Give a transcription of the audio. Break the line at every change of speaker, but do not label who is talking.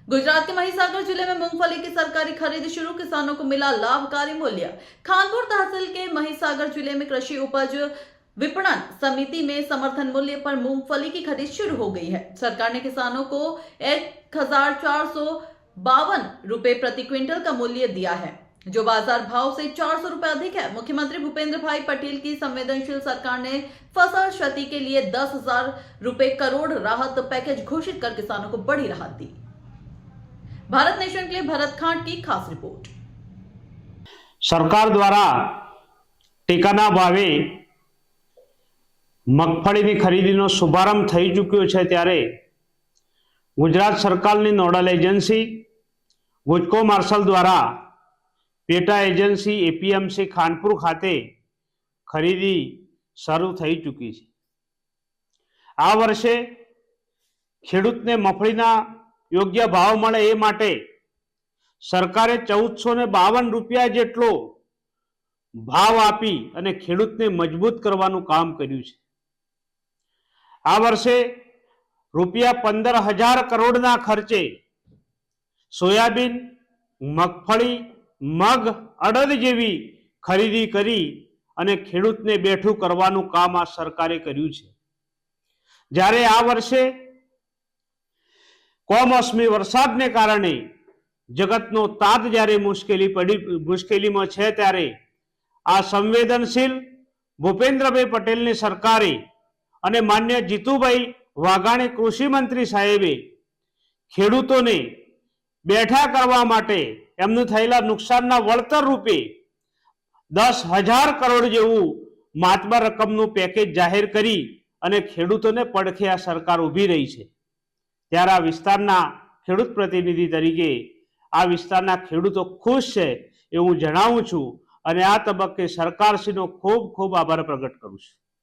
गुजरात के महिसागर जिले में मूंगफली की सरकारी खरीद शुरू, किसानों को मिला लाभकारी मूल्य। खानपुर तहसील के महिसागर जिले में कृषि उपज विपणन समिति में समर्थन मूल्य पर मूंगफली की खरीद शुरू हो गई है। सरकार ने किसानों को 1452 रुपए प्रति क्विंटल का मूल्य दिया है, जो बाजार भाव से 400 रुपए अधिक है। मुख्यमंत्री भूपेंद्र भाई पटेल की संवेदनशील सरकार ने फसल क्षति के लिए 10,000 रुपए करोड़ राहत पैकेज घोषित कर किसानों को बड़ी राहत दी। भारत नेशन के लिए भरत खांड की खास रिपोर्ट।
सरकार द्वारा टेकाना भावे मगफळीनी खरीदीनो शुभारंभ थई चूक्यो छे, त्यारे गुजरात सरकारनी नोडल एजेंसी गुजको मार्शल द्वारा पेटा एजेंसी एपीएमसी खानपुर खाते खरीदी शरू थई चूकी छे। आ वर्षे खेडूतने मगफळीना योग्य भाव मळे ए माटे सरकारे 1452 रुपया जेटलो भाव आपी अने खेडूतने मजबूत करवानुं काम कर्युं छे। आ वर्षे रुपया 15,000 करोड़ना खर्चे सोयाबीन, मगफળી, मग, अड़द जेवी खरीदी करी अने खेडूतने बेठुं करवानुं काम आ सरकारे कर्युं छे। ज्यारे आ वर्षे कमोसमी वरसादने कारणे जगतनो तात ज्यारे मुश्केलीमां छे, त्यारे आ संवेदनशील भूपेन्द्रभाई पटेलनी सरकारे अने मान्य जीतुभाई वाघाणी कृषि मंत्री साहेबे खेडूतोने बेठा करवा माटे एमनुं थयेला नुकसानना वळतर रूपे 10,000 करोड़ जेवुं मातबर रकमनुं पेकेज जाहेर करी अने खेडूतोने પડખે आ सरकार ऊभी रही छे। त्यारे आ विस्तारना खेडूत प्रतिनिधि तरीके आ विस्तारना खेडूतो खुश छे एवुं जणावुं छुं अने आ तबक्के सरकारश्रीनो खूब खूब आभार प्रगट करूं छुं।